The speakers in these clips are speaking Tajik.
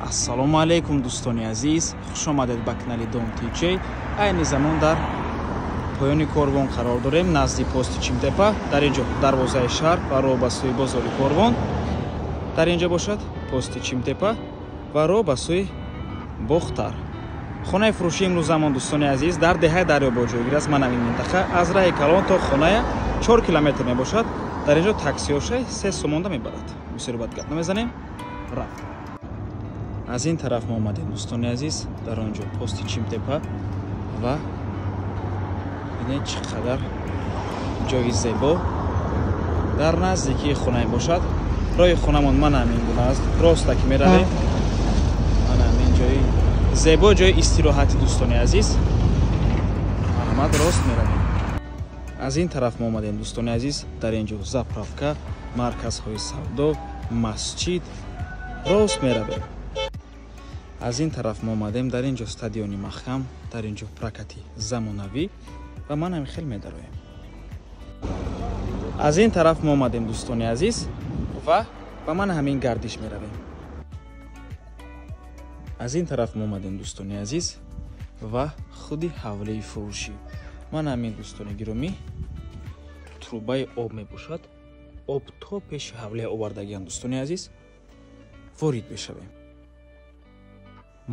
ассалому алейкум дӯстони азиз, хуш омадед ба канали Дом TJ. Айни замон дар поёни Корвон қарор дорем, назди пости Чимтепа. Дар инҷо дарвозаи шаҳр ва роҳ ба сӯи бозори Корвон. Дар инҷо бошад пости Чимтепа ва роҳ ба сӯи Бохтар. Хонаи фурӯшии имрӯз замон дӯстони азиз дар деҳаи Дарёбод ҷойгир аст. Ман ҳамин минтақа аз раҳи Калон то хоная 4 километр мебошад. Дар инҷо таксиошай 3 сомонда мебарад. бисёр бад гап намезанем. Рафт. Аз ин тараф мо омадем дӯстони азиз, дар онҷо пости Чимтепа ва бинед чӣ қадар ҷои зебо дар наздикии хона бошад. роҳи хонамон ман ҳамин гуна аст. ростак меравем. ман ҳамин ҷои зебо ҷои истироҳати дӯстони азиз. аҳмад рост меравем. аз ин тараф мо омадем дӯстони азиз, дар инҷо заправка, марказҳои савдо, масҷид рост меравем. аз ин тараф мо омадем дар инҷо стадиони маҳкам, дар инҷо прокати замонавӣ ва ман ҳам хел медароем. аз ин тараф мо омадем дӯстони азиз ва ба ман ҳамин гардиш меравем. аз ин тараф мо омадем дӯстони азиз ва худи ҳавлии фурӯшӣ. ман ҳамин дӯстони гиромӣ трубаи об мебошад. об то пеши ҳавлия овардагиам дӯстони азиз ворид бешавем.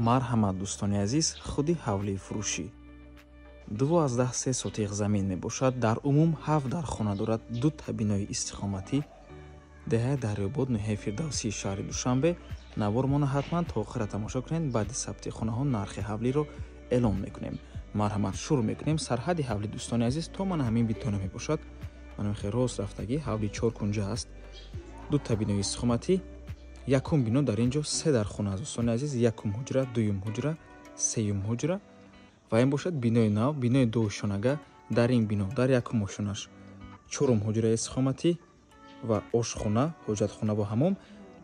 марҳамат дӯстони азиз, худи ҳавлии фурӯшӣ 12 сотиқ замин мебошад. дар умум 7 дар хона дорад. 2 та бинои истиқоматӣ. деҳаи Дарёбод, ноҳияи Фирдавсии шаҳри Душанбе. навормона ҳатман то охира тамошо кунед. баъди сабти хонаҳо нархи ҳавлиро эълон мекунем. марҳамат, шурӯъ мекунем. сарҳади ҳавли дӯстони азиз то ман ҳамин битона мебошад. манам хел рост рафтагӣ ҳавли 4 кунҷа аст. 2 та бинои истиқоматӣ. якум бино дар инҷо 3 дар хона аст дӯстони азиз. якум ҳуҷра, дуюм ҳуҷра, сеюм ҳуҷра ва ин бошад бинои нав, бинои дуошонага. дар ин бино дар якум ошонаш 4 ҳуҷраи истиқоматӣ ва ошхона, ҳоҷатхона ва ҳамом.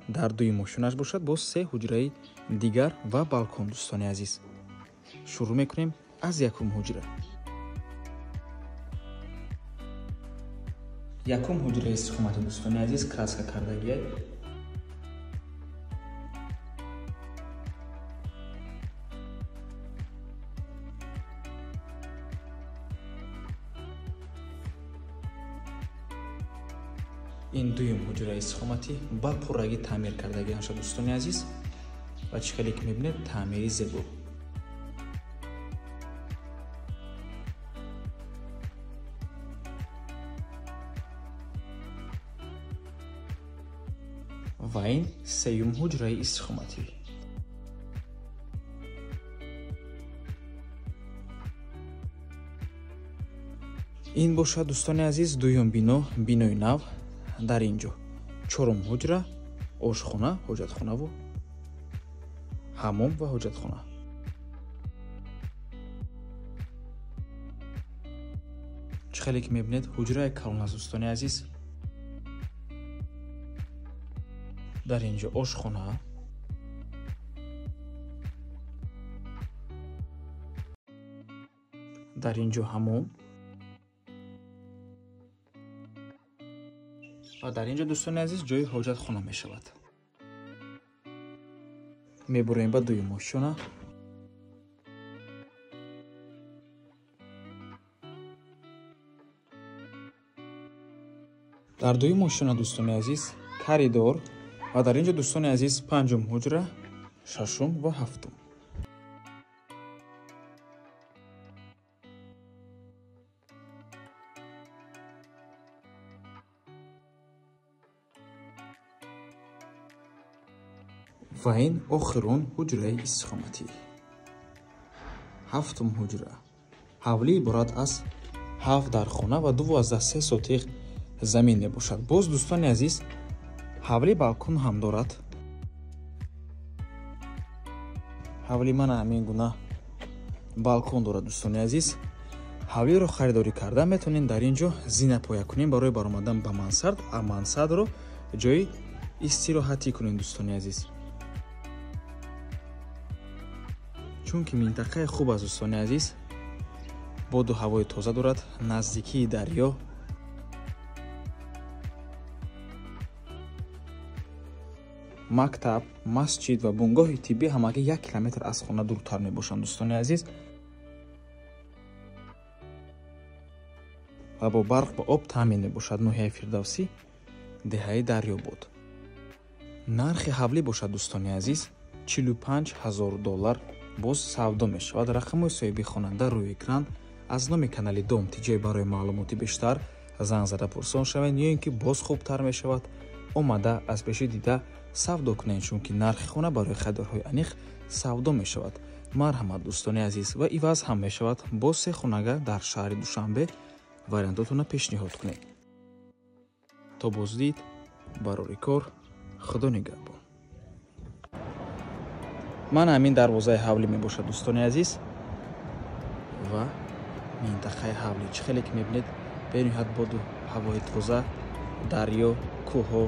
дар дуюм ошонаш бошад боз 3 ҳуҷраи дигар ва балкон дӯстони азиз. шурӯъ мекунем аз якум ҳуҷра. якум ҳуҷраи истиқомати дӯстони азиз краска кардагиай. ин дуюм ҳуҷраи истиқоматӣ ба пуррагӣ таъмир кардагиам шуд дӯстони азиз ва чӣ хеле ки мебинед таъмири зебо. ва ин сеюм ҳуҷраи истиқоматӣ. ин бошад дӯстони азиз дуюм бино, бинои нав. дар инҷо 4 ҳуҷра, ошхона, ҳоҷатхонаву ҳамом ва ҳоҷатхона. чӣ хеле ки мебинед ҳуҷраи калон аст дӯстони азиз. дар инҷо ошхона, дар инҷо ҳамом ва дар инҷо дӯстони азиз ҷои ҳоҷатхона мешавад. мебурем ба дуюм ошона. дар дуюм ошона дӯстони азиз коридор ва дар инҷо дӯстони азиз панҷум ҳуҷра, шашум ва ҳафтум. ва ин охирон ҳуҷраи истиқоматӣ. ҳафтум ҳуҷра. ҳавлӣ иборат аз 7 дар хона ва 12 сотиқ замин мебошад. боз дӯстони азиз ҳавли балкон ҳам дорад. ҳавли ман ҳамин гуна балкон дорад дӯстони азиз. ҳавлиро харидорӣ карда метавонем дар инҷо зина поя кунем барои баромадан ба мансард. мансардро ҷои истироҳатӣ кунем дӯстони азиз. чунки минтақаи хуб аст дӯстони азиз. боду ҳавои тоза дорад. наздикии дарё. мактаб, масҷид ва бунгоҳи тиббӣ ҳамагӣ 1 километр аз хона дуртар мебошанд. дӯстони азиз, ва бо барқ ва об таъмин мебошад. ноҳияи Фирдавсӣ, деҳаи Дарёбод. нархи ҳавлӣ бошад дӯстони азиз $45,000 боз савдо мешавад. рақамҳои соҳиби хонанда рӯи экран. аз номи канали Дом TJ барои маълумоти бештар занг зада пурсон шавед ё ин ки боз хубтар мешавад омада аз пеши дида савдо кунед, чунки нархи хона барои харидорҳои аниқ савдо мешавад. марҳамат дӯстони азиз, ва иваз ҳам мешавад боз 3 хонага дар шаҳри Душанбе вариантотона пешниҳод кунед. то боздид, барори кор, худо нигаҳбон. ман ҳамин дарвозаи ҳавлӣ мебошад дӯстони азиз, ва минтақаи ҳавлӣ чӣ хеле ки мебинед бениҳоят боду ҳавои тоза, дарё, кӯҳҳо